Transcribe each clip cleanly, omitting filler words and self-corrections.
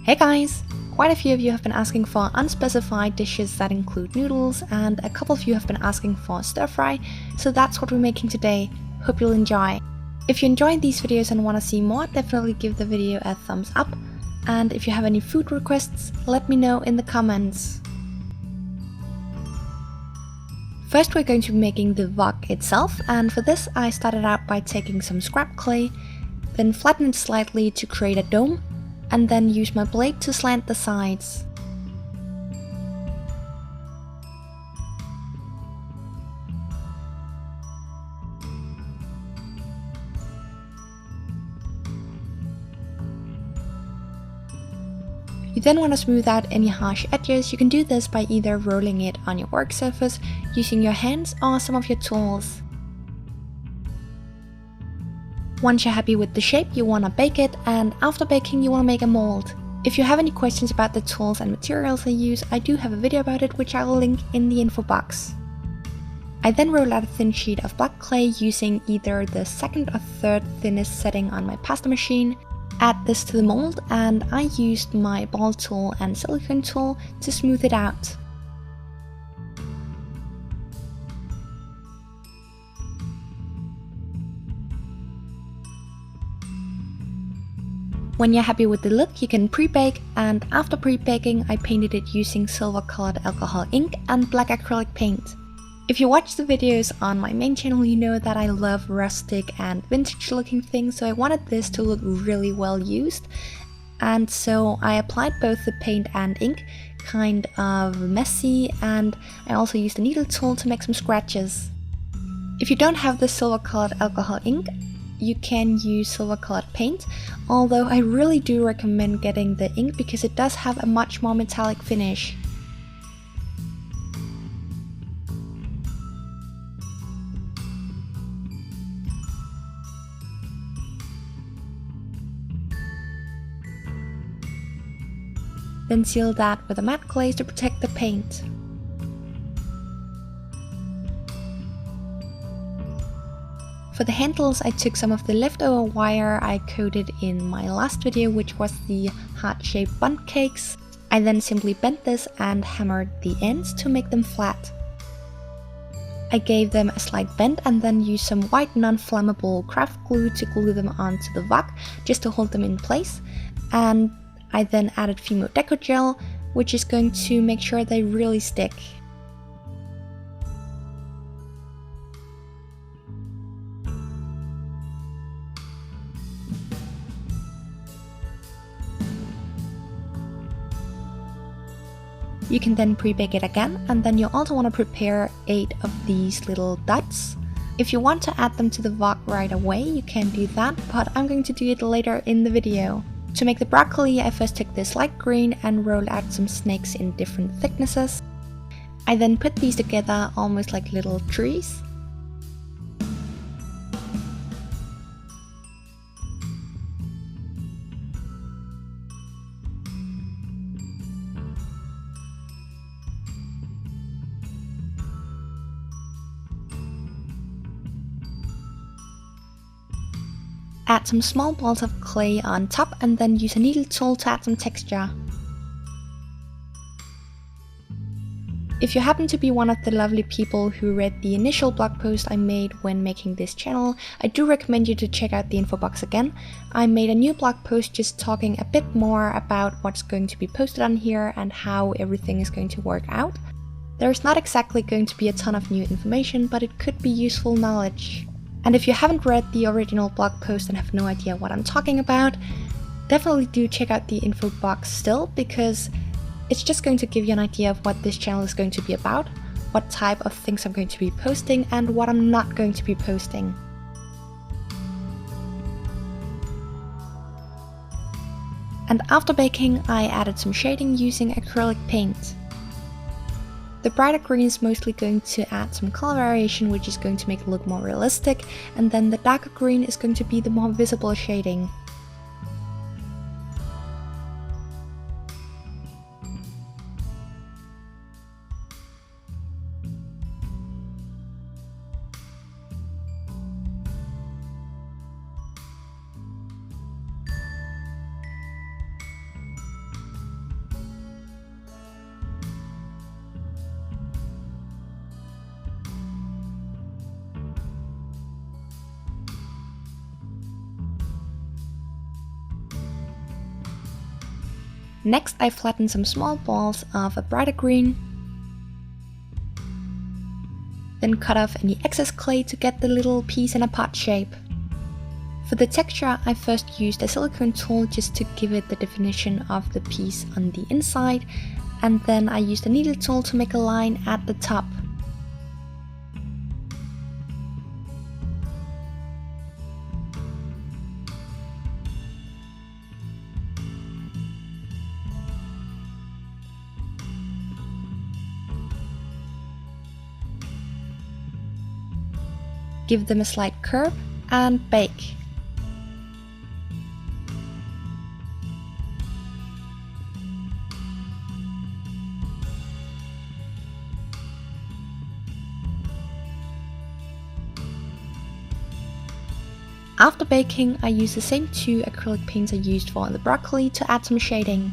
Hey guys! Quite a few of you have been asking for unspecified dishes that include noodles, and a couple of you have been asking for stir fry, so that's what we're making today. Hope you'll enjoy. If you enjoyed these videos and want to see more, definitely give the video a thumbs up, and if you have any food requests, let me know in the comments. First we're going to be making the wok itself, and for this I started out by taking some scrap clay, then flatten it slightly to create a dome, and then use my blade to slant the sides. You then want to smooth out any harsh edges. You can do this by either rolling it on your work surface, using your hands, or some of your tools. Once you're happy with the shape, you want to bake it, and after baking you want to make a mold. If you have any questions about the tools and materials I use, I do have a video about it which I will link in the info box. I then roll out a thin sheet of black clay using either the second or third thinnest setting on my pasta machine. Add this to the mold, and I used my ball tool and silicone tool to smooth it out. When you're happy with the look, you can pre-bake, and after pre-baking I painted it using silver colored alcohol ink and black acrylic paint. If you watch the videos on my main channel, you know that I love rustic and vintage looking things, so I wanted this to look really well used. And so I applied both the paint and ink, kind of messy, and I also used a needle tool to make some scratches. If you don't have the silver colored alcohol ink, you can use silver colored paint, although I really do recommend getting the ink because it does have a much more metallic finish. Then seal that with a matte glaze to protect the paint. For the handles, I took some of the leftover wire I coated in my last video, which was the heart-shaped bundt cakes. I then simply bent this and hammered the ends to make them flat. I gave them a slight bend and then used some white non-flammable craft glue to glue them onto the wok, just to hold them in place. And I then added Fimo Deco Gel, which is going to make sure they really stick. You can then pre-bake it again, and then you also want to prepare 8 of these little dots. If you want to add them to the wok right away, you can do that, but I'm going to do it later in the video. To make the broccoli, I first took this light green and rolled out some snakes in different thicknesses. I then put these together almost like little trees. Add some small balls of clay on top and then use a needle tool to add some texture. If you happen to be one of the lovely people who read the initial blog post I made when making this channel, I do recommend you to check out the info box again. I made a new blog post just talking a bit more about what's going to be posted on here and how everything is going to work out. There's not exactly going to be a ton of new information, but it could be useful knowledge. And if you haven't read the original blog post and have no idea what I'm talking about, definitely do check out the info box still, because it's just going to give you an idea of what this channel is going to be about, what type of things I'm going to be posting, and what I'm not going to be posting. And after baking, I added some shading using acrylic paint. The brighter green is mostly going to add some color variation, which is going to make it look more realistic, and then the darker green is going to be the more visible shading. Next, I flattened some small balls of a brighter green, then cut off any excess clay to get the little piece in a pot shape. For the texture, I first used a silicone tool just to give it the definition of the piece on the inside, and then I used a needle tool to make a line at the top. Give them a slight curve and bake. After baking, I use the same 2 acrylic paints I used for the broccoli to add some shading.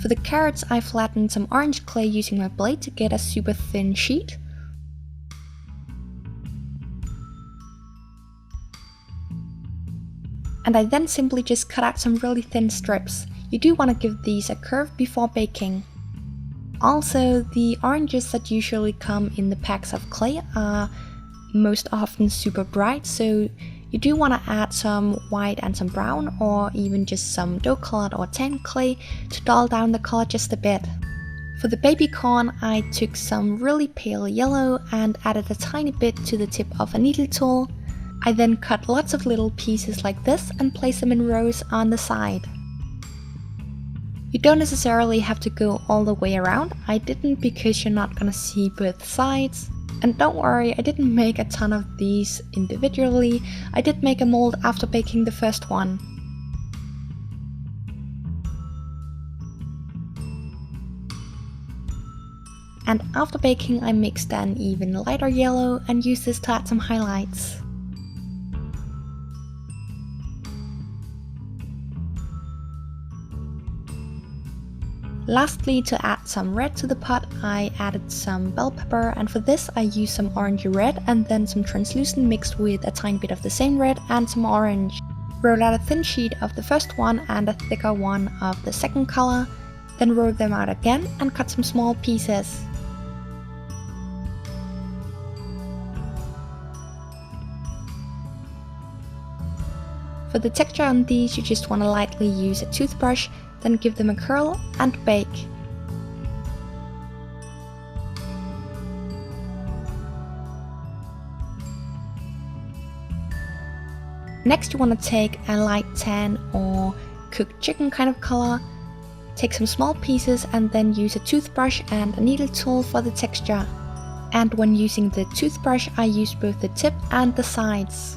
For the carrots, I flattened some orange clay using my blade to get a super thin sheet. And I then simply just cut out some really thin strips. You do want to give these a curve before baking. Also, the oranges that usually come in the packs of clay are most often super bright, so you do want to add some white and some brown, or even just some dough colored or tan clay to dull down the color just a bit. For the baby corn, I took some really pale yellow and added a tiny bit to the tip of a needle tool. I then cut lots of little pieces like this and placed them in rows on the side. You don't necessarily have to go all the way around. I didn't because you're not gonna see both sides. And don't worry, I didn't make a ton of these individually. I did make a mold after baking the first one. And after baking, I mixed an even lighter yellow and used this to add some highlights. Lastly, to add some red to the pot, I added some bell pepper, and for this I used some orangey red and then some translucent mixed with a tiny bit of the same red and some orange. Roll out a thin sheet of the first one and a thicker one of the second color, then roll them out again and cut some small pieces. For the texture on these, you just want to lightly use a toothbrush, then give them a curl and bake. Next, you want to take a light tan or cooked chicken kind of color, take some small pieces and then use a toothbrush and a needle tool for the texture. And when using the toothbrush, I used both the tip and the sides.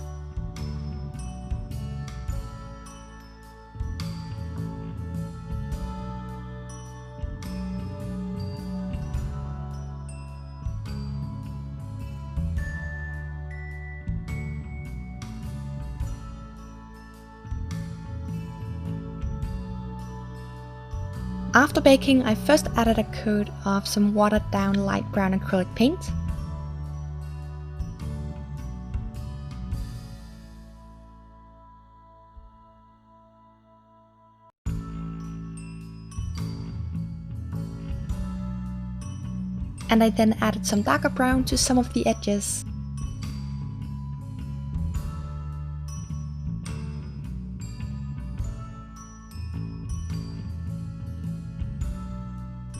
After baking, I first added a coat of some watered down light brown acrylic paint. And I then added some darker brown to some of the edges.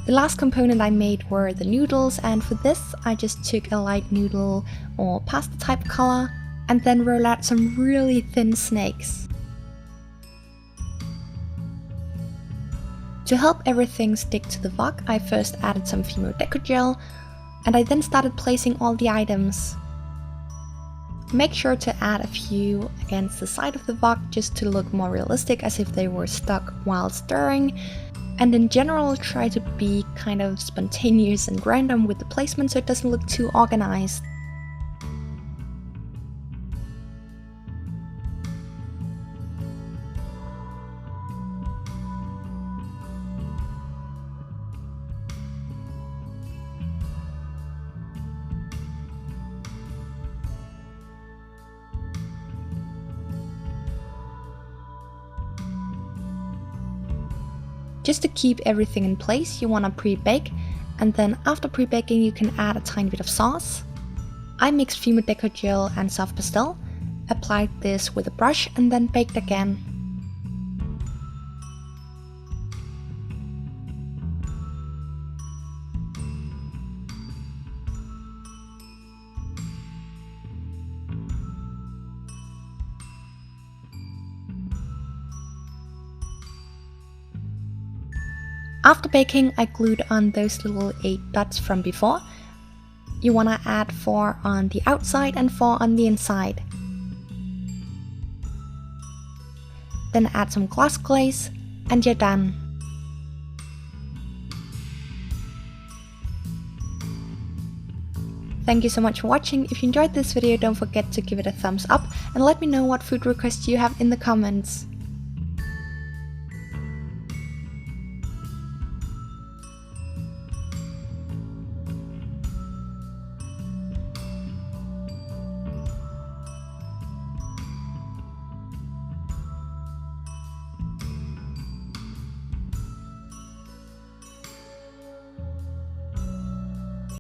The last component I made were the noodles, and for this I just took a light noodle or pasta type color and then rolled out some really thin snakes. To help everything stick to the wok, I first added some Fimo Deco Gel and I then started placing all the items. Make sure to add a few against the side of the wok just to look more realistic, as if they were stuck while stirring. And in general, try to be kind of spontaneous and random with the placement so it doesn't look too organized. Just to keep everything in place, you want to pre-bake, and then after pre-baking you can add a tiny bit of sauce. I mixed Fimo Deco Gel and soft pastel, applied this with a brush and then baked again. After baking, I glued on those little 8 dots from before. You want to add 4 on the outside and 4 on the inside. Then add some glass glaze and you're done. Thank you so much for watching. If you enjoyed this video, don't forget to give it a thumbs up and let me know what food requests you have in the comments.